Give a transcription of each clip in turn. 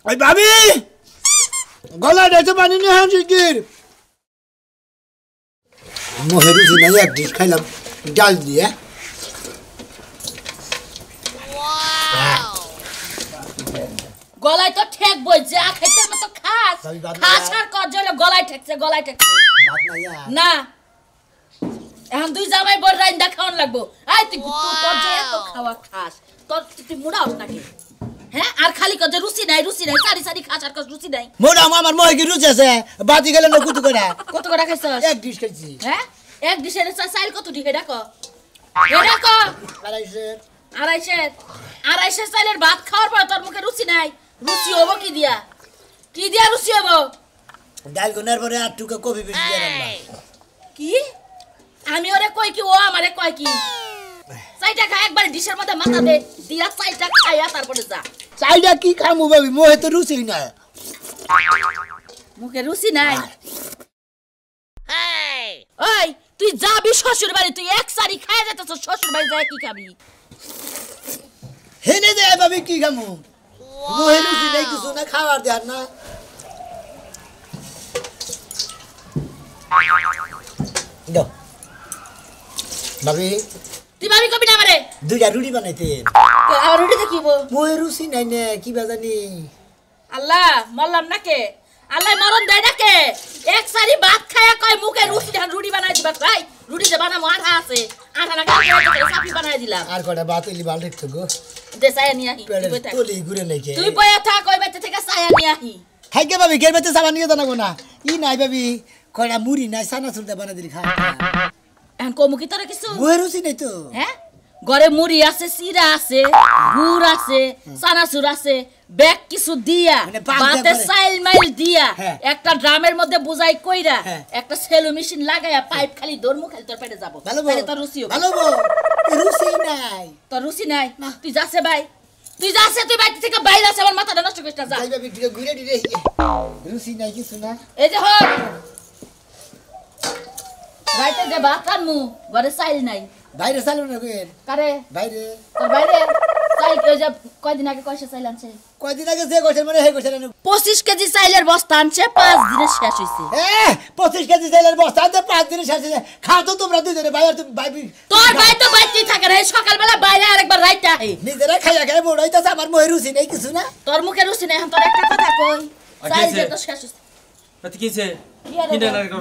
ওই ভাবি গলা ডেছে পানি নিয়ে আসি কি মোহে রুচি নাই এক ডিশ খাইলাম ডাল দিয়ে গলায় তো ঠেক বই যা খেতে মতো খাস খাস আর কজলে গলায় ঠেকছে না এখন দুই জামাই বড় রাইন্দা খাওয়ান লাগবো আই তুই তোর যে এত খাওয়া খাস তোর তুই মুড়াও নাকি হ্যাঁ আর খালি কজে রুচি নাই সারি সারি খাস আর কজ রুচি নাই মোড়া আমার মোহে কি রুচি আছে বাতি গেলে না কত করে খাইছস এক ডিশ খাইছি হ্যাঁ এক ডিশের চাইল কত দিকে ডাকো আড়াইশে চাইলের ভাত খাওয়ার পর তোর মুখে রুচি নাই রুচি হবো কি দিয়া রুচি হবো ডাল গুনার পরে আর টুকা কফি বেশি দিয়ে রান্না কি আমি ওরে কই কি ও আমারে কয় কি চাইটা খা একবার ডিশের মধ্যে মাথা দে দিয়া চাইটা খাইয়া তারপরে যা চাইটা কি খামু বাবি মোহে তো রুচি নাই মুখে রুচি নাই ওই তুই যাবি শ্বশুর বাড়ি তুই এক সারি খাইয়া যেতেছ শ্বশুর বাড়ি যায় কি খাবি হেনে দে বাবি কি খামু মোহে রুচি নাই কিছু না খাবার দেন না দাও বাবি তুই ভাবি কবি না আমারে দুইটা রুটি বানাইতে আর রুটি দেখিব মোহে রুচি নাই নে কি বাজানি আল্লাহ মরলাম নাকে আল্লাহ মরণ দেয় নাকে এক সারি ভাত খায়া কয় মুখে রুটি বানাই দিবা ভাই রুটি যে বানামো আঠা আছে আঠা না খাইয়া সাপি বানাই দিলাম আর কটা ভাত ইলি বাল রেখছো গো দে সায়া নিয়া হি তোলি ঘুরে নাকি তুই বয়া থাক কই বেতে থেকে সায়া নিয়া হি হাই কে বাবি গের বেতে সাবান নিয়ে জানাবো না ই নাই বাবি কয়টা মুড়ি নাই সানা চুলতে বানা দিলি খা এখন কমু কি তোরা কিছু মোহে রুচি নাই তো হ্যাঁ ঘরে মুড়ি আছে সিরা আছে গুড় আছে চানাচুর আছে ব্যাগ কিছু দিয়া বাতে সাইল মাইল দিয়া একটা ড্রামের মধ্যে বুঝাই কইরা একটা সেলো মেশিন লাগায়া পাইপ খালি দরমু খালি তোর পেটে যাব তাহলে তোর রুচি হবে ভালো বল রুচি নাই তোর রুচি নাই তুই যাচ্ছে ভাই তুই বাইরে থেকে বাইরে আছে আমার মাথাটা নষ্ট করিস না যা যাই বাবি ঘুরে দিরে রুচি নাই কিছু না এই যে হল রাইতে যে ভাত আনমু ঘরে সাইল নাই বাইরে চালু না কইেন কারে বাইরে তোর বাইরে চাইল কই যা কয়দিন আগে কয়টা চাইল আনছে কয়দিন আগে যে কইছেন মানে হে কইছেন 25 কেজি চাইলের বস্তা আনছে 5 দিনে শেষ হইছে 25 কেজি চাইলের বস্তা আনতে 5 দিনে শেষ হইছে খাও তো তোমরা দুজনে ভাই আর তুমি ভাই তোর ভাই তো বাইতেই থাকে রে সকালবেলা বাইরে আরেকবার রাইতে আহে নিজেরা খাইয়া খাই বড় হইতাছে আমার মোহে রুচি নাই কিছু না তোর মুখে রুচি নাই এখন তোর একটা কথা কই চাইল যে তো শেষ হইছে আচ্ছা কিছে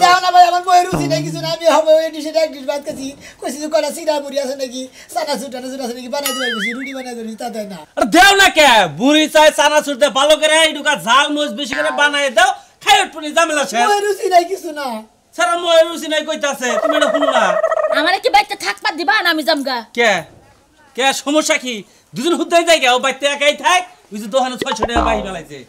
দাও না ভাই আমার মোহে রুচি নাই কিছু না আমি হবে ওই ডিশে এক ডিশ ভাত খাচ্ছি কইছি যে কলা সিরা মুড়ি আছে নাকি সানা সুটানা আছে নাকি বানাই দিবার বেশি রুটি বানাই দিবি তা দেয় না আরে দেও না কে বুড়ি চাই চানা চুরতে ভালো করে এইটুকা ঝাল মরিচ বেশি করে বানাই দাও খাই উঠপুনি ঝামেলা শেষ মোহে রুচি নাই কিছু না সারা মোহে রুচি নাই কইতাছে তুমি এটা শুনো না আমারে কি বাইতে থাকবা দিবা না আমি জামগা কে কে সমস্যা কি দুজন হুদ্দাই যাই গেও বাইতে একাই থাক ওই যে দোকানে 600 টাকা বাহি ফেলাইছে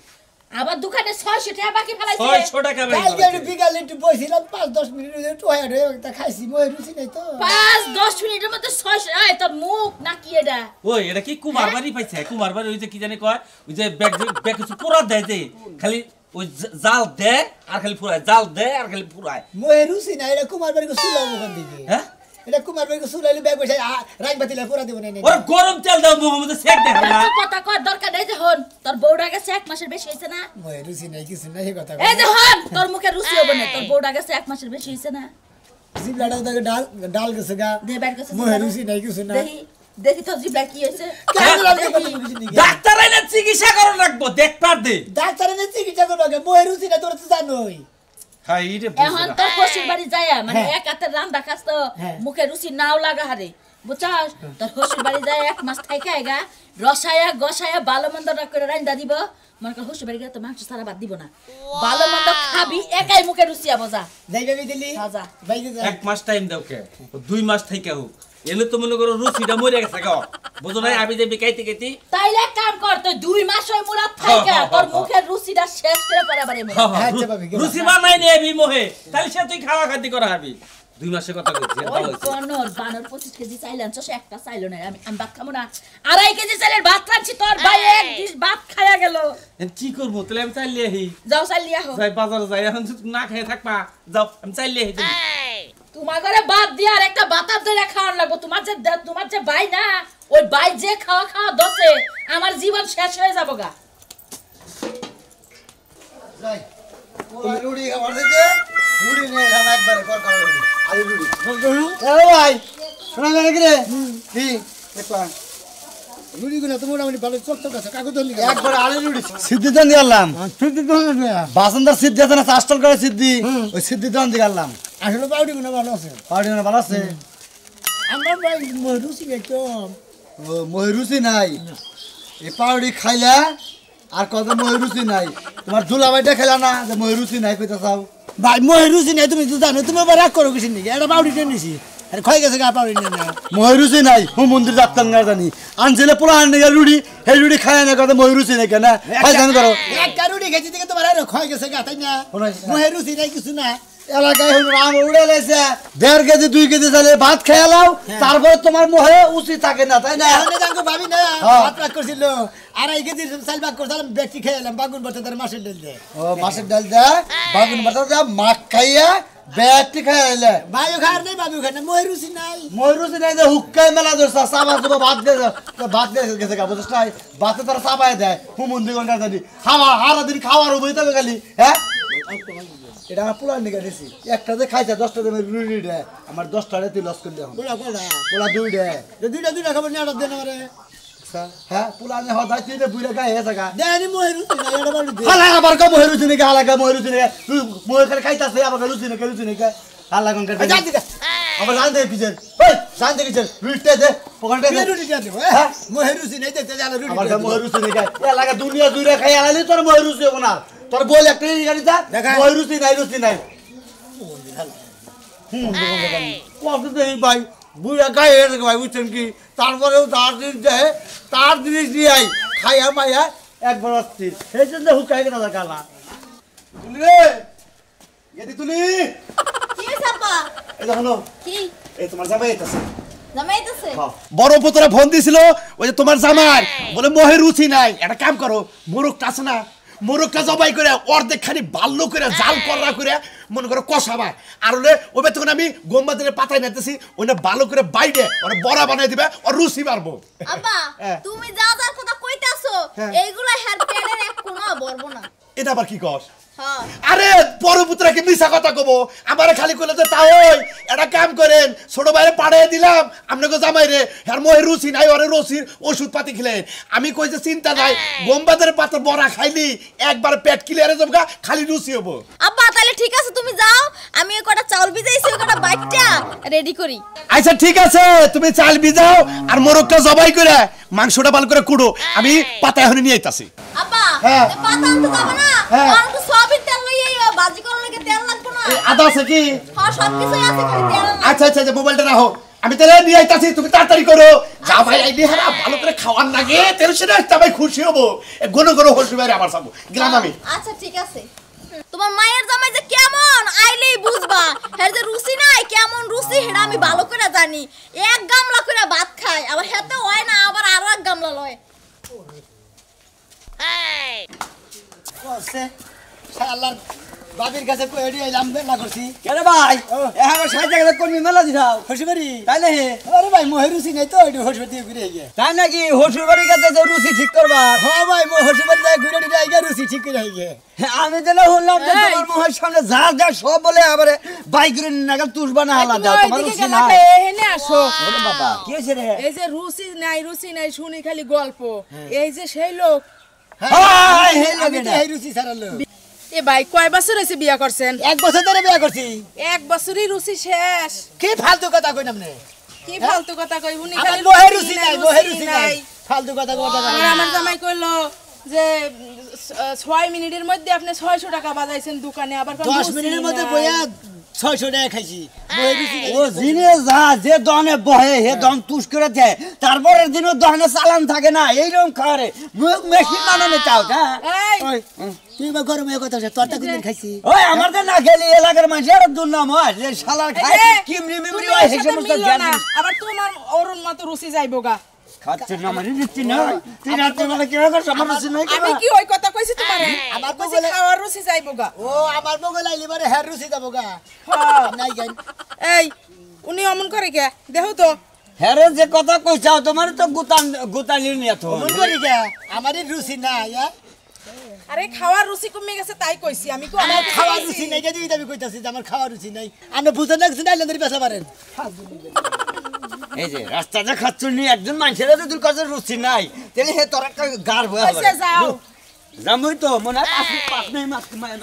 আবার দোকানে 600 টাকা বাকি ফেলাইছে 600 টাকা বাহি কালকে একটু বিকালে একটু বসিলাম 5-10 মিনিট একটু হয়ে তা খাইছি মোহে রুচি নাই তো 5-10 মিনিটের মধ্যে 600 এই তোর মুখ নাকি এটা ওই এটা কি কুমার বাড়ি পাইছে কুমার বাড়ি ওই যে কি জানি কয় ওই যে ব্যাগ কিছু পুরা দেয় যে খালি ওই জাল দে আর খালি ফুরায় জাল দে আর খালি ফুরায় মোহে রুচি নাই এটা কুমার বাড়ি সুলাম ওখান থেকে হ্যাঁ এটা কুমার বাড়ি সুলাইলে ব্যাগ বসে রাইন বাতিলা পুরা দিব না ওরে গরম তেল দাও মোহাম্মদ সেক দে না কথা কর দরকার নাই যে হন তোর বউডা গেছে 1 মাসের বেশি হইছে না মোহে রুচি নাই কিছু না এই কথা এই যে হন তোর মুখে রুচি হবে না তোর বউডা গেছে 1 মাসের বেশি হইছে না জিবলাটা দাকে ডাল গেছে গা দে বাইর গেছে মোহে রুচি নাই কিছু না দেখি তোর জিবলা কি হইছে ডাক্তার আইনা চিকিৎসা করন রাখবো দেখ পার দে ডাক্তার এনে চিকিৎসা করবে মোহে রুচি না তোরা তো জানোই হাই রে এখন তোর শ্বশুর বাড়ি যায় মানে এক হাতে রান্না খাস তো মুখে রুচি নাও লাগা হারে বুঝছস তোর শ্বশুর বাড়ি যায় 1 মাস থাইকা আইগা রসায়া গসায়া ভালো মন্দ করে রান্না দিব মনে কর শ্বশুর বাড়ি গেলে তো মাংস সারা বাদ দিব না ভালো মন্দ খাবি একাই মুখে রুচি আবো যা যাই যাবি দিলি যা ভাই যা 1 মাস টাইম দাও কে 2 মাস থাইকা হোক এলে তো মনে করো রুচিটা মরে গেছে গো বুঝো নাই আমি যে বিকাইতে গেছি তাইলে কাম কর তুই 2 মাস ওই মুরা থাইকা তোর মুখের রুচিটা শেষ করে পরে আবার এমন আচ্ছা ভাবি রুচি বানাই নেবি মোহে তাহলে সে তুই খাওয়া খাতি করা হবি 2 মাসের কথা কইছি ওই বানর 25 কেজি চাইল আনছস একটা চাইলো না আমি ভাত খাবো না 2.5 কেজি চাইলের ভাত খাচ্ছি তোর ভাই এক ডিশ ভাত খায়া গেল কি করব তাহলে আমি চাইলে আহি যাও চাইলি আহো যাই বাজারে যাই এখন না খেয়ে থাকবা যাও আমি চাইলে আহি তোমার ঘরে বাদ দিয়ে আর একটা বাতার ধরে খাওয়ার লাগবো তোমার যে ভাই না ওই ভাই যে খাওয়া দছে আমার জীবন শেষ হয়ে যাবো গা যাই ওই রুড়ি খাবার দিতে রুড়ি নিয়ে এলাম একবারে করকার রুড়ি আরে রুড়ি এ ভাই শোনা গেল কি রে কি দেখলাম রুড়িগুলো তো মোটামুটি ভালো চকচক আছে কাগজ ধরলি একবারে আরে রুড়ি সিদ্ধিদান দিয়ে আনলাম বাসন্দার সিদ্ধি আছে না চাষটল করে সিদ্ধি ওই সিদ্ধিদান দিয়ে আনলাম আসলে পাউডিগুলো ভালো আছে পাউডিগুলো ভালো আছে আমার রুচি একদম ও ময়ূরুচি নাই এই পাউডি খাইলা আর কত ময়ূরুচি নাই তোমার দুলাভাইটা খেলা না যে ময়ূরুচি নাই কইতা চাও ভাই মই রুচি নাই তুমি তো জানো তুমি আবার রাগ করো কিছু নাকি একটা পাউডি টেনে নিছি আরে ক্ষয় গেছে গা পাউডি নিয়ে না ময়ূরুচি নাই হুম মন্দির যাত্তাম না জানি আনছিলে পোলা আনলে রুড়ি হে রুড়ি খায় না কত ময়ূরুচি নাই কেন খাই জান করো একটা রুটি খেয়েছি দেখে তোমার আরো ক্ষয় গেছে গা তাই না শোনাইছে না। মই রুচি নাই কিছু না এলাকায় হল রাম উড়ে লেছে 1.5 কেজি 2 কেজি চালে ভাত খেয়ে লাও তারপরে তোমার মোহে উচিত থাকে না তাই না এখন জানকো ভাবি না হ্যাঁ। ভাত রাগ করছিল আড়াই কেজি চাল ভাগ করছিলাম বেশি খেয়ে এলাম বাগুন বছর তার মাসের ডাল দিয়ে ও মাছের ডাল দে বাগুন বাটা দে মাছ খাইয়া ব্যাগটি খাইয়া এলে ভাইও খাওয়ার নেই বাবিও খায় না মই রুচি নাই ময়ূরুচি নাই যে হুক্কাই মেলা ধরছে চাবা চুবা ভাত গেছে গা বুঝছ নাই ভাতে তারা চাপাই দেয় হুমন্দি ঘন্টা জানি খাওয়া হারা দিন খাওয়ার উপরে তবে খালি হ্যাঁ এটা আমার পোলার নিকে দিছি একটা যে খাইছে 10টা দামের রুটি দেয় আমার 10টা তুই লস করে দেয় বুড়া কোড়া পোলা 2 দেয় দুইটা খাবার নিয়ে অর্ডার দেন আমারে হ্যাঁ পোলা নে হদাই তুই বুইরা গায়ে হেসা গা দেনি মই রুচি নাই এটা বাড়ি দে হালা আবার কা ময়ূরুচি নিকে হালা কা ময়ূরুচি নিকে তুই ময়ূর খালি খাইতাছে আবার রুচি নিকে হালা কোন করে যাই দিগা আবার জান দে পিছন ওই জান দে পিছন রুটিতে দে পকেটে দে রুটি দিয়ে দেব মই রুচি নাই দেখতে জানো রুটি আবার ময়ূরুচি নিকে এলাকা দুনিয়া জুড়ে খাই আলালি তোর ময়ূরুচি হবে না তোর বল একটা গাড়ি যা দেখা। ময়ূরুচি নাই কত দেই ভাই বুড়া গায়ে হেসে ভাই বুঝছেন কি তারপরেও তার জিনিস দিয়ে আই খাইয়া মাইয়া একবার অস্থির সেই জন্য হুকাই কেনা কালা তুলি রে এদি তুলি কি সাপা এই দেখো কি এই তোমার জামাই এটাছে জামাইতেছে বড় পুতরা ফোন দিছিল ওই যে তোমার জামার বলে মোহে রুচি নাই একটা কাম করো মোরগটা আছে না মোরগটা জবাই করে অর্ধেক খানি বাল্য করে জাল করা করে মনে করো কষাবা আর হলে ওবে তখন আমি গোমবাদের পাতায় নিতেছি ওটা ভালো করে বাইরে ওরা বড়া বানাই দিবে আর রুচি মারবো আব্বা হ্যাঁ। তুমি যা যা কথা কইতাছো হ্যাঁ। এইগুলা হেয়ার প্যাডের এক কোনা বলবো না এটা আবার কি কস হ্যাঁ আরে বড় পুত্রাকে মিশা কথা কব আমারে খালি কইলে তো তাই একটা কাম করেন ছোট ভাইরে পাঠিয়ে দিলাম আপনাকে জামাই রে আর মোহে রুচি নাই ওরে রুচির ওষুধ পাতি খেলেন আমি কই যে চিন্তা নাই গোমবাদের পাতা বড়া খাইলি একবার পেট ক্লিয়ারে যাবগা খালি রুচি হবো আব্বা তাহলে ঠিক আছে তুমি যাও আমি এই কটা চাউল ভিজাইছি ওই কটা বাইটটা রেডি করি আচ্ছা ঠিক আছে তুমি চাল ভিজাও আর মোরগটা জবাই করে মাংসটা ভালো করে কুড়ো আমি পাতা এখন নিয়ে আইতাছি আব্বা হ্যাঁ। এ পাতা আনতে যাবে না হ্যাঁ। আর তো সবই তেল লইয়া আইও বাজি করার লাগে তেল লাগবে না আদা আছে কি হ্যাঁ সব কিছুই আছে খালি তেল না আচ্ছা আচ্ছা মোবাইলটা রাখো আমি তাহলে নিয়ে আইতাছি তুমি তাড়াতাড়ি করো যা ভাই আইডি হারা ভালো করে খাওয়ার লাগে তেল সেটা ভাই খুশি হবো ঘন ঘন হসু বাইরে আবার যাবো গেলাম আমি আচ্ছা ঠিক আছে তোমার মায়ের জামাই যে কেমন আইলেই বুঝবা হের যে রুচি নাই কেমন রুচি হেডা আমি ভালো করে জানি এক গামলা করে ভাত খায় আবার হেতে হয় না আবার আরো এক গামলা লয় কসে শালার বাবির কাছে কইডি আইলাম বেলা করছি কেন ভাই এখন 60 টাকা কর্মী মেলা দিছাও হসিবাড়ি তাই না হে আরে ভাই মই রুচি নাই তো এডি হসিবাড়ি ঘুরে আইগে তাই নাকি হসুর বাড়ি কাছে তো রুচি ঠিক করবা হ্যাঁ ভাই মই হসিবাড়ি যাই ঘুরে দিই আইগে রুচি ঠিক করে আইগে আমি তো না শুনলাম যে তোমার মুখের সামনে যা সব বলে আবারে বাইকের নাগাল তুষবা না হালা দাও তোমার রুচি নাই এখানে আসো ওরে বাবা কি হইছে রে এই যে রুচি নাই শুনি খালি গল্প এই যে সেই লোক হাই হে আমি লাগে তো এই রুচি ছাড়ালো এ ভাই কয় বছর হয়েছে বিয়া করছেন 1 বছর ধরে বিয়া করছি এক বছরই রুচি শেষ কি ফালতু কথা কইনাম নে কি ফালতু কথা কই উনি আমার খালি বহে রুচি নাই বহে রুচি নাই ফালতু কথা কথা আর আমার জামাই কইলো যে 6 মিনিটের মধ্যে আপনি 600 টাকা বাজাইছেন দোকানে আবার কোন 10 মিনিটের মধ্যে বইয়া 600 টাকা খাইছি বহে রুচি নাই ও জিনে যা যে দনে বহে হে দম তুষ করে দেয় তারপরের দিনও দহনে চালান থাকে না এইরকম খারে মেশিন বানানো চাও না এই তুই বা গরমে কথা আছে তোরটা কোনদিন খাইছি ওই আমার তো না খেলি এলাকার মানুষের দুর্নাম হয় যে শালার খায় এই, কিমরি মিমরি তুমি হয় এর সেই সাথে সমস্ত মিলো জ্ঞান না, আবার তোমার অরুণ মতো রুচি যাইবো গা খাচ্ছে না মানে দিচ্ছি না তুই রাত্রে বেলা কি হবে সবার রুচি নাই আমি কি ওই কথা কইছি তোমারে আমার কইছি খাওয়ার রুচি যাইবো গা ও আমার মঙ্গল আইলি মানে হের রুচি যাবো গা হ্যাঁ। নাই গান এই উনি অমন করে কে দেখো তো হেরে যে কথা কইছাও তোমার তো গুতান গুতানি নিয়ে তো মন করি গা আমারই রুচি নাই আরে খাওয়ার রুচি কমে গেছে তাই কইছি আমি কো আমার খাওয়ার রুচি নাই যদি আমি কইতাছি যে আমার খাওয়ার রুচি নাই আপনি বুঝেন না কিছু নাইলেন বেচা পারেন এই যে রাস্তাতে খাচ্ছুনি একজন মানুষের যদি কাছে রুচি নাই তাহলে হে তোর একটা গার বয়া কইছে যাও জামুই তো মনে হয় পাঁচ নেই মাছ মারে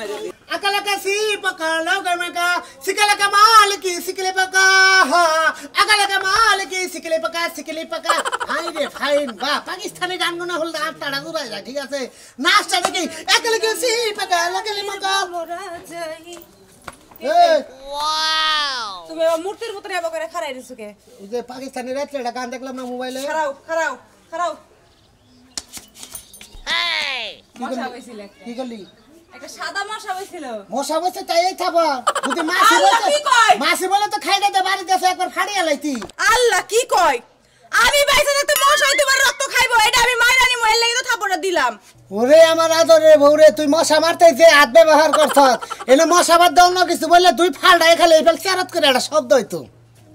अकल का सी पका लोगर में का सिकले का माल की सिकले पका अकल का माल की सिकले पका हाय रे फाइन बा पाकिस्तानी गान गुना हल दांत टाड़ा गुरा जा ठीक আছে नाश्ता দেখি अकल के सी पका लगले मका মোরা যাই ए তুমি মূর্তির মতো এবা করে খাড়াই দিছো কে ওই যে পাকিস্তানি রাতটা গান দেখলাম না মোবাইলে খাড়াও মশা কি হইছিল কি করলি একটা সাদা মশা হইছিল মশা বসে তাই থাবা যদি মাছি আল্লাহ, বলে কি কয়? মাছি বলে তো খাইতে দে বাড়ি দেশে একবার ফাড়িয়া লাইতি আল্লাহ কি কয় আমি বাইসা থাকতে মশা তোমার রক্ত খাইবো এটা আমি মাইরানি মহিলা লাগি তো থাপড়া দিলাম ওরে আমার আদরে বউরে তুই মশা মারতে যে হাত ব্যবহার করছস এনে মশা বাদ দাও না কিছু বললে তুই ফাড়াই খালি এফেল চারাত করে একটা শব্দ হইতো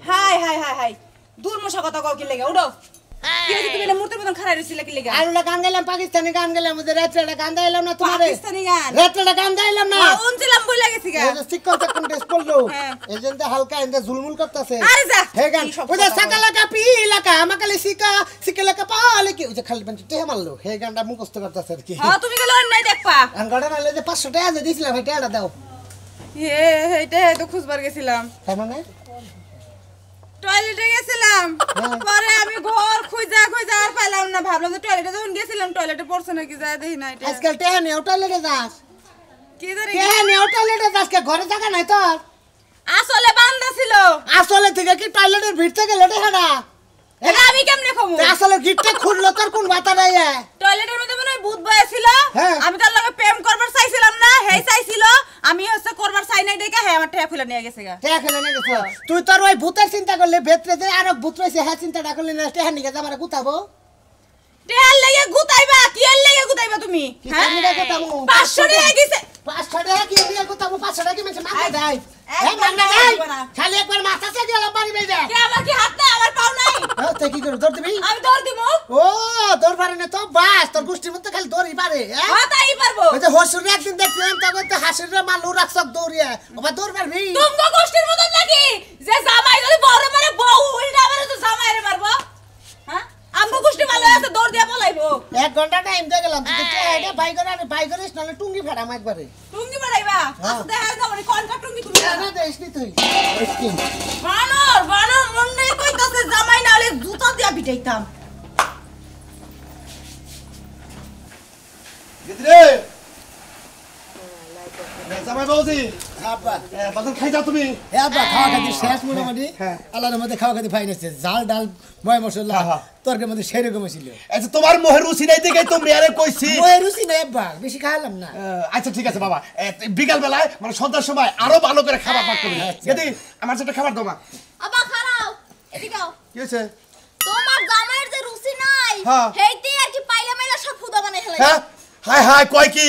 হাই দূর মশা কথা কও কি লাগে উঠো কি হইছে তুমি না মূর্তির মতন খাড়াই রইছিলে কি লাগে আরুলা গান গাইলাম পাকিস্তানি গান গাইলাম ওদের রাত্রে গান গাইলাম না তোমারে পাকিস্তানি গান রাত্রে গান গাইলাম না উনছিলাম বই লাগেছি গা এই যে শিক্ষক তখন ড্রেস পরলো হ্যাঁ। এজেন্ট হালকা এন্ড ঝুলমুল করতেছে আরে যা হে গান কি সব ওই যে কথা সকালা কা পিলা কা আমাকালে সিকালা কা পালে কি ওই যে খালি বান্টি টেহে মারলো হে গানটা মুখস্থ করতেছে আর কি হ্যাঁ তুমি গেলে অন্যায় দেখবা গানটা নালে যে 500 টাকা দিয়ে দিছিলাম এটা এটা দাও এইটা তো খুঁজবার গেছিলাম তাই মানে টয়লেটে গেছিলাম হ্যাঁ। পরে আমি ঘর খুঁজা আর পাইলাম না ভাবলাম যে টয়লেটে যখন গেছিলাম টয়লেটে পড়ছে নাকি যায় দেখি না এটা আজকাল টেহে নিয়ে টয়লেটে যাস কি জানি টেহে নিয়ে টয়লেটে যাস কে ঘরে জায়গা নাই তোর আসলে বান্দা ছিল আসলে থেকে কি টয়লেটের ভিড় থেকে লেটে হাঁটা এটা আমি কেমনে খাবো আসলে গিটটা খুললো তোর কোন মাথা নাই টয়লেটের মধ্যে মনে হয় ভূত বয়া ছিল হ্যাঁ। আমি তার লগে প্রেম করবার চাইছিলাম না হেই চাইছিল আমি হচ্ছে করবার চাই নাই দেখে হে আমার ঠেয়া খুলে নিয়ে গেছে গা টেহা খেলে না গেছে তুই তোর ওই ভূতের চিন্তা করলে ভেতরে যে আরো ভূত রয়েছে হ্যাঁ চিন্তাটা করলে না টেহা নিকে যাবার গুতাবো টেয়ার লেগে গুতাইবা কি এর লেগে গুতাইবা তুমি কি হ্যাঁ কামড়ে গুতাবো? 500 টাকা গেছে 500 টাকা কি দিয়ে গুতাবো 500 টাকা কি মেছে মাথা দেয় একদম মাথা না, দেয় একদম না। খালি একবার মাথা চাই দিলাম বাড়ি বেজা কে আমার কি হাত না আমার পাও নাই তুই কি করে দৌড় দিবি আমি দৌড় দিমু ও দৌড় পারে না তো বাস তোর গোষ্ঠীর মধ্যে খালি দৌড়ই পারে হ্যাঁ হ্যাঁ তাই পারবো ওই যে হসুর একদিন দেখছিলাম তখন তো হাসির মালু রাখছক দৌড়িয়া ওবা দৌড় পারবি তুমগো গোষ্ঠীর মতন নাকি যে জামাই যদি বড় মারে বউ উল্টা মারে তো জামাই রে মারবো হ্যাঁ আমগো গোষ্ঠী ভালো আছে দৌড় দিয়া পলাইবো 1 ঘন্টা টাইম দিয়ে গেলাম তুই তো এটা বাই করিস নালে টুঙ্গি ফাড়াম একবারে টুঙ্গি বাড়াইবা আচ্ছা দেখা যাবে না কোন কা টুঙ্গি তুমি না দেশ নি তুই বানর মন নেই কইতাছে জামাই না হলে জুতা দিয়া পিটাইতাম গিতরে জামাই বাবুজি আব্বা বাজার খাই যাও তুমি এ আব্বা খাওয়া খাতি শেষ মোটামুটি হ্যাঁ। আল্লাহর মধ্যে খাওয়া খাতি ফাইন আছে জাল ডাল ময় মশলা হ্যাঁ। তরকারির মধ্যে সেরকম ছিল আচ্ছা তোমার মোহের রুচি নাই দেখে তো মেয়ারে কইছি ময় রুচি নাই আব্বা বেশি খাওয়ালাম না আচ্ছা ঠিক আছে বাবা বিকাল বেলায় মানে সন্ধ্যার সময় আরো ভালো করে খাবার পাক করবি আচ্ছা। গেদি আমার সাথে খাবার দাও মা আবা খারাও এদিকে আও কি হয়েছে তোমার জামাইয়ের যে রুচি নাই হ্যাঁ। হেইতে আর কি পাইলা মাইলা সব ফুদা বানাই ফেলাই হ্যাঁ হায় হায় কয় কি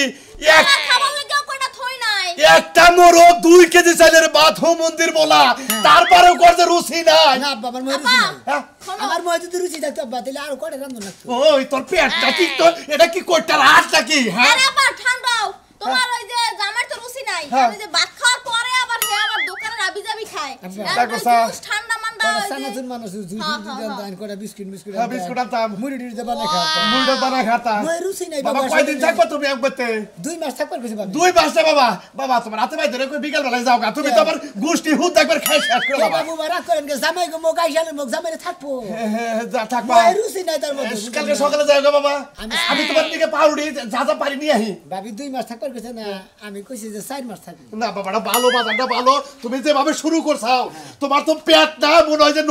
এক খাবার লাগেও কয়টা থই নাই একটা মোরো 2 কেজি চালের ভাত হো মন্দির বলা তারপরেও করতে রুচি নাই না আব্বা আমার ময় রুচি নাই হ্যাঁ? আমার ময় যদি রুচি থাকতো আব্বা তাহলে আরো কয়টা রান্ধন লাগতো ওই তোর পেটটা কি তো এটা কি কইটার হাত নাকি হ্যাঁ আরে আবার ঠান্ডাও তোমার ওই যে জামাইয়ের তো রুচি নাই হ্যাঁ। আমি যে ভাত খাওয়ার পরে আবার হে আবার দোকানে রাবিজাবি খায় আচ্ছা। এখন দেখো ওই স্যার। জুস ঠান্ডা মান্ডা ওই যে- সানাসুন মানুষ জুস হ্যাঁ, দিতে হ্যাঁ, দান করে বিস্কুট হ্যাঁ, বিস্কুট আনতাম। মুড়ি টুড়ি দিয়ে বানাই খাওয়া মুড়ি বানা খাতা ময় রুচি নাই বাবা বাবা কয়দিন থাকবে তুমি একবারতে 2 মাস থাকবার বেশি বাবা 2 মাসে বাবা বাবা তোমার হাতে ভাই ধরে কই বিকাল বেলায় যাও গা তুমি তো আবার গোষ্ঠী হুদ একবার খাই শেষ করে বাবা বাবু বারা করেন কে জামাই গো মোগাই শালে মোগ জামাইরে থাকবো যা থাকবা ময় রুচি নাই তার মধ্যে কালকে সকালে যাও গো বাবা আমি তোমার দিকে পাউডি যা যা পারি নিয়ে আহি ভাবি 2 মাস থাকবার গেছে না আমি কইছি যে 4 মাস থাকবো না বাবাটা ভালো বাজারটা ভালো তুমি যেভাবে শুরু করছাও তোমার তো পেট না মনে হয় যে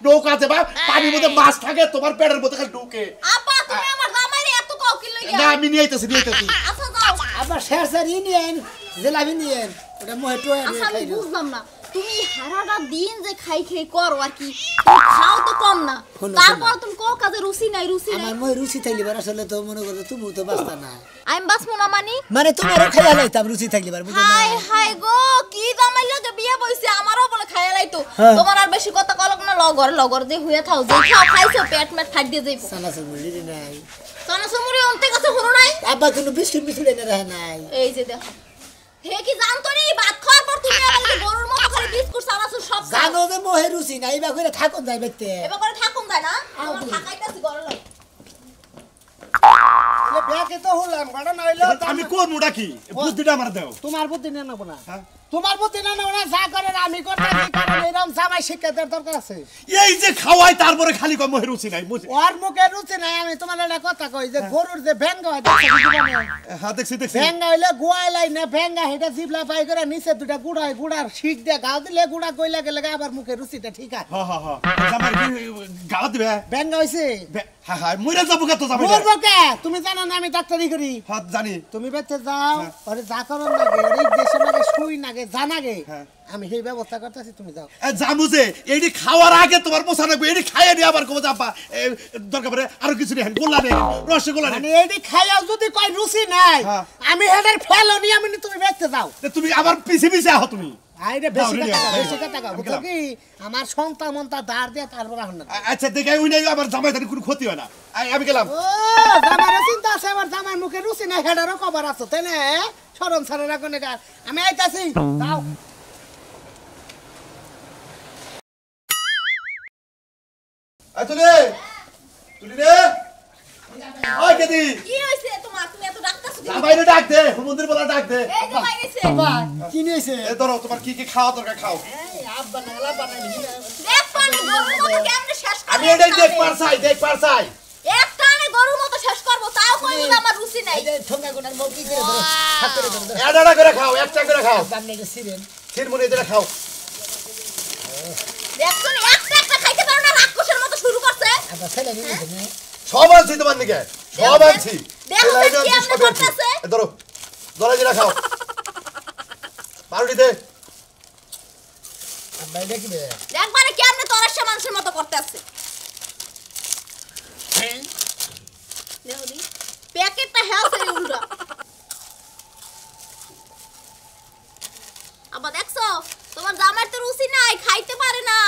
নৌকাতে বা পানির মধ্যে মাছ থাকে তোমার পেটের মধ্যে খালি ঢুকে আপা তুমি আমার জামাইরে এত কাও কি লইয়া না আমি নিয়ে আইতাছি আচ্ছা যাও আবার শের শের ইনিয়েন জেলাবি নিয়েন ওটা মহে টোয়া আচ্ছা আমি খাইলো বুঝলাম না তুমি সারাটা দিন যে খাই করো আর কি তুমি খাও তো কম না শোনো, তারপর তুমি কো কাজে রুচি নাই আমার মহে রুচি থাকলে বার আসলে তো মনে করো তুমি তো বাস্তা না আমি বাসমু না মানি মানে তোমারও খাইয়া লাইতাম রুচি থাকলে বার বুঝো না হাই হাই গো কি জামাই লাগে বিয়ে বইছে আমারও বলে খাইয়া লাইতো হ্যাঁ। তোমার আর বেশি কথা কলক না লগর যে হইয়া থাও যে খাও খাইছো পেট মেট ফাট দিয়ে যাইবো সানা সুমুলি নাই কানা সমুরি অন্তে কাছে হলো নাই আব্বা কোনো বিস্কুট বিস্কুট এনে রাখে নাই এই যে দেখো হে কি জানতো নি ভাত খাওয়ার পর তুমি আমাকে গরুর মতো খালি বিস্কুট চানাচু সব জানো যে মোহে রুচি নাই বা করে থাকুন যাই বেতে এবার করে থাকুন যায় না আমরা থাকাইতাছি গরম লাগে এলে ব্যাকে তো হলাম গাড়া নইলো আমি কোন মুডা কি বুদ্ধিটা আমার দাও তোমার বুদ্ধি না নেব না তোমার বুদ্ধি না নেব না যা করে আমি করতেছি কারণ এরকম জামাই শিক্ষার দরকার আছে এই যে খাওয়াই তারপরে খালি কয় মোহে রুচি নাই ওর মুখে রুচি নাই আমি তোমার একটা কথা কই যে গরুর যে ভেঙ্গা হয় দেখছো হ্যাঁ দেখছি ভেঙ্গা হইলে গোয়ালাই না ভেঙ্গা হেটা জিবলা পাই করে নিচে দুটা গুড়া হয় গুড়ার শিক দিয়ে গাও দিলে গুড়া কইলা গেলে আবার মুখে রুচিটা ঠিক আছে জামাই কি গাও দিবে ভেঙ্গা হইছে হ্যাঁ হ্যাঁ মইরা যাবো কত যাবো মরবো কে তুমি জানো না আমি ডাক্তারি করি হ্যাঁ জানি তুমি বেতে যাও আরে যা করো নাগে ওই দেশে নাগে শুই নাগে জানাগে আমি সেই ব্যবস্থা করতেছি তুমি যাও জামু যে এইটি খাওয়ার আগে তোমার পোষা রাখবো এইটি খাইয়ে নিয়ে আবার কবো যাবা দরকার পড়ে আরো কিছু নেই গোল্লা নেই রসগোল্লা নেই মানে এইটি খাইয়াও যদি কয় রুচি নাই আমি হেডার ফেলনি আমি তুমি বেতে যাও তুমি আবার পিছে পিছে আহ তুমি আইরে বেশি টাকা বুঝছো কি আমার সন্তান মন্তা ধার দিয়ে তারপর আহন না আচ্ছা দেখে ওই নাই আমার জামাই তার কোনো ক্ষতি হয় না আমি গেলাম ও জামাইর চিন্তা আছে আমার জামাই মুখে রুচি নাই হেডারও খবর আছে তাই না শরম ছাড়া রাখো না আমি আইতাছি যাও তুলে তুলি রে ওই কেদি কি হইছে তোমার তুমি এত ডাকতাছো কি জামাইরে ডাক দে মন্দির বলা ডাক দে এই যে বাইরেছে বাবা কি নিয়েছে এ ধরো তোমার কি কি খাওয়া দরকার খাও এই আব্বা নালা বানাই দেখ পানি গরুর মতো কেমনে শেষ করে আমি এটাই দেখ পারছাই একটা আনে গরুর মতো শেষ করব তাও কইবো যে আমার রুচি নাই এই যে ঠোঙ্গা গোটার মুখ কি করে ধরো হাত করে ধরো এডাডা করে খাও একটা করে খাও সামনে যে সিরেন ছিরমুনি এটা খাও দেখছো না একটা খাইতে পারো না রাক্ষসের মতো শুরু করছে আব্বা ছেলে নিয়েছে না সব আনছি তোমার দিকে সব আনছি দেখো কি আপনি করতেছে ধরো ধরে জিরা খাও পাউরুটি দে আব্বা এটা কি রে একবারে কি আপনি তরাসা মানুষের মতো করতেছে দেখো দি প্যাকেটটা হেলথ এর উল্টা আবার দেখছো তোমার জামার তো রুচি নাই খাইতে পারে না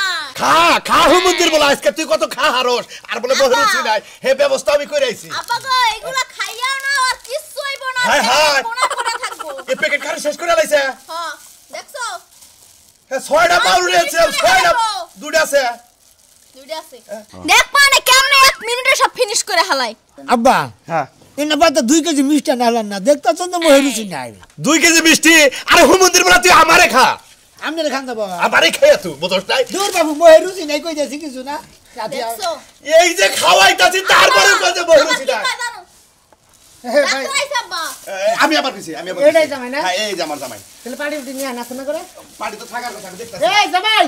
খা হুমন্দির বলা আজকে তুই কত খা হারস আর বলে বহু রুচি নাই হে ব্যবস্থা আমি করে আইছি আপা গো এগুলা খাইয়া না আর কিছু হইব না হায় হায়। কোনা করে থাকবো এই প্যাকেট খালি শেষ করে লাইছে হ্যাঁ দেখছো হ্যাঁ ছয়টা পাউরুটি আছে ছয়টা দুটো আছে দুইটা আছে দেখ মানে কেমনে 1 মিনিটে সব ফিনিশ করে হালাই আব্বা হ্যাঁ এনে বাদ 2 কেজি মিষ্টি নালাম না দেখতাছ না মোহে রুচি নাই 2 কেজি মিষ্টি আরে হুমন্দির বলা তুই আমারে খা আমনে খান দেব আমারে খেয়ে তুই বুঝছ নাই দূর বাবু মোহে রুচি নাই কই যাচ্ছি কিছু না দেখছো এই যে খাওয়াইতাছি তারপরে কত বহু রুচি নাই হে ভাই ডাক্তার আইছে আব্বা আমি আবার পিছি আমি আবার এটাই জামাই না? হ্যাঁ এই যে আমার জামাই তাহলে পাড়ি উঠে নিয়ে নাচ না করে পার্টি তো থাকার কথা আমি দেখতাছি এই জামাই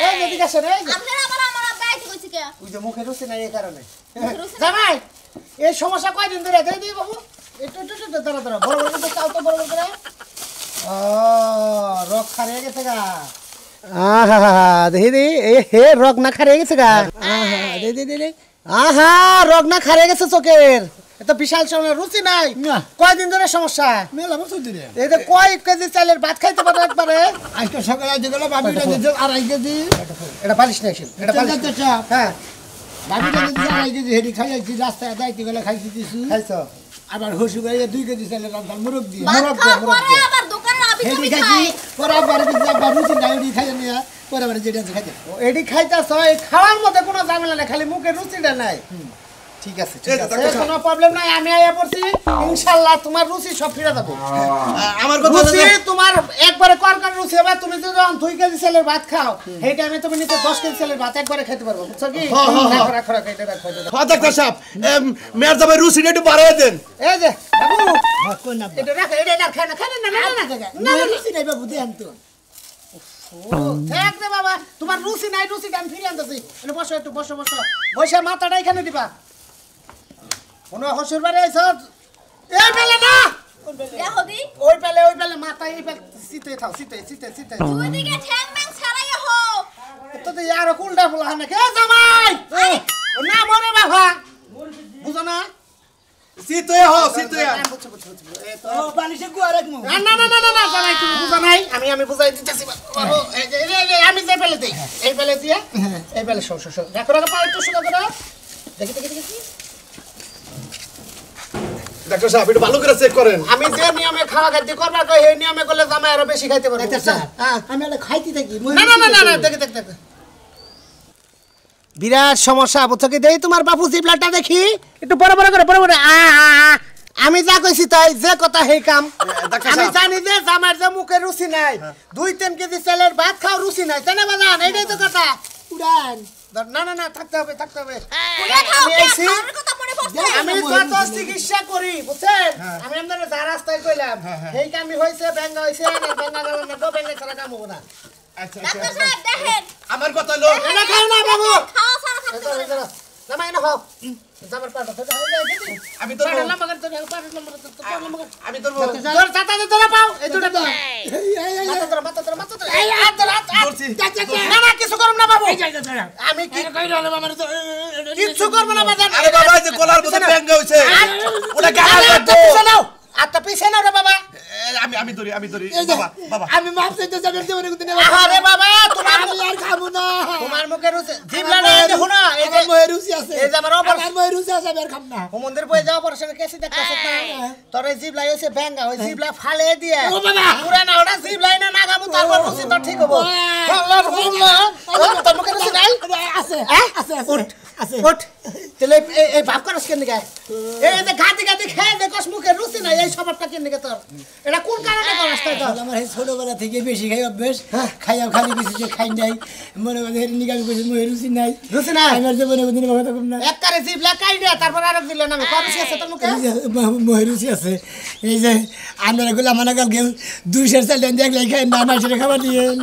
এই এদিকে আসো রে আপনারা আবার আমার আব্বা আইতে কইছে কে ওই যে মুখে রুচি নাই এই কারণে মুখে রুচি নাই? জামাই এই সমস্যা কয়দিন ধরে দেই দিই বাবু একটু দাঁড়া বড় বড় করে চাও তো বড় বড় করে ও রক খারিয়ে গেছে গা আহা দেখি দি এ হে রক না খারিয়ে গেছে গা আহা দে আহা রক না খারিয়ে গেছে চোখের এত বিশাল সময় রুচি নাই কয়দিন ধরে সমস্যা মেলা বছর দিলে এই যে কয় কেজি চালের ভাত খাইতে পারো একবারে আজকে সকালে যেগুলো বাবিটা দিচ্ছে 2.5 কেজি এটা বালিশ নিয়ে আসেন এটা বালিশ হ্যাঁ বাবিটা দিচ্ছে 2.5 কেজি হেডি খাইছি রাস্তায় যাইতে গেলে খাইছি কিছু খাইছো আবার হসু করে 2 কেজি চালের রান্না মুরগ দিয়ে ভাত খাওয়ার পরে আবার দোকানে আবি হেডি তুমি খাইছি খাই পরে আবার কিছু আবার রুচি নাই হেডি খাইয়ে নিয়ে পরে আবার যেটা আছে খাইতে এডি খাইতাছ এই খাওয়ার মধ্যে কোনো ঝামেলা নাই খালি মুখে রুচিটা নাই ঠিক আছে কোনো প্রবলেম নাই আমি আইয়া পড়ছি ইনশাআল্লাহ তোমার রুচি সব ফিরে যাবে আমার কথা রুচি তোমার একবারে করকার রুচি হবে তুমি যদি 2 কেজি চালের ভাত খাও এই টাইমে তুমি নিতে 10 কেজি চালের ভাত একবারে খেতে পারবে বুঝছো কি রাখো এটা রাখো হ্যাঁ ডাক্তার সাহেব মেয়ের জামাই রুচি একটু বাড়ায় দেন এই যে বাবু কই না এটা রাখো এটা খায় না না রুচি নাই বাবু দেন তো থাক রে বাবা তোমার রুচি নাই রুচিটা আমি ফিরে আনতেছি এনে বসো একটু বসো বসে মাথাটা এখানে দিবা কোন হসুর বাড়ি আইছ এই বেলে না দেখো দি ওই বেলে মাথা এই বেলে সিতে থাও সিতে দুই দিকে ঠ্যাং ম্যাং ছাড়াইয়া হো তো তো ইয়ার উল্টা ফুলা না কে জামাই না মরে বাবা বুঝো না সিতুয়া হো সিতুয়া বুঝছো এই তো ও বালিশে গুয়া রাখমু না জামাই তুমি বুঝো নাই আমি বুঝাই দিতেছি এই আমি যে বেলে দেই এই বেলে দিয়ে এই বেলে শো রাখো পা একটু সুদা করে দেখি ডাক্তার সাহেব একটু ভালো করে চেক করেন। আমি যে নিয়মে খাওয়া খাইতে করবার কই এই নিয়মে করলে জামাই আরো বেশি খাইতে পারবে আমি এটা খাইতে থাকি না না না না দেখ দেখ দেখ বিরাট সমস্যা বুঝছো কি দেই তোমার বাপু জিবলাটা দেখি একটু বড় বড় করে বড় বড় আমি যা কইছি তাই যে কথা হেই কাম আমি জানি যে জামার যে মুখে রুচি নাই 2-3 কেজি চালের ভাত খাও রুচি নাই তাই না বাজান এইটাই তো কথা উড়ান না না না থাকতে হবে আমি আইছি আমি যত চিকিৎসা করি বুঝছেন আমি আপনাদের যা রাস্তায় কইলাম এই কামই হইছে ব্যাঙ্গা হইছে না ব্যাঙ্গা গেল না ব্যাঙ্গা ছাড়া কাম হবে না আচ্ছা ডাক্তার সাহেব দেখেন আমার কথা হলো এটা খাও না বাবু খাওয়া ছাড়া থাকতে পারে না। জামাই না হোক জামার পাটা তো আমি তো পাটা লম্বা করে আমি তো তোর চাতাতে তোরা পাও এই দুটো তো মাথা তোরা এই হাত ধর না না কিছু করব না বাবু আমি কি কিছু করব না বাজান আরে বাবা যে গলার মধ্যে ব্যাঙ্গা হইছে ওটা গাল লাগবে আত্তা পিছে না রে বাবা আমি ধরি বাবা বাবা আমি মাপ চাইতে যাবেন দেবো না কিন্তু আরে বাবা আমি আর খাবো না তোমার মুখে রুচি জিবলা না দেখো না এই যে আমার মহে রুচি আছে এই যে আমার আমার মহে রুচি আছে আমি আর খাব না ও মন্দির বই যাও পরশনে কেসি দেখতাছ না তোর এই জিবলা হইছে ব্যাঙ্গা ওই জিবলা ফালে দিয়া ও বাবা পুরা না ওটা জিবলাই না নাগামু তারপর রুচি তো ঠিক হবো আল্লাহ তোর মুখে রুচি নাই আছে আছে আছে ওঠ তাহলে এই ভাব করছ কেন গায় এই যে গাতি গাতি খেয়ে দেখছ মুখে রুচি নাই এই স্বভাবটা কেন গায় তোর এটা কোন কারণে করছ তুই আমার এই ছোটবেলা থেকে বেশি খাই অভ্যেস খাইয়া খালি বেশি যে খাই নাই মনে মনে নিকাল কইছে মহে রুচি নাই আমার যে মনে মনে কথা কম না একবারে জিবলা কাইডা তারপর আরেক দিল না কমছি আছে তোর মুখে মহে রুচি আছে এই যে আমরা গুলা মানা কাল 200 চাল দেন দেখলে খাই না মাছের খাবার দিয়েন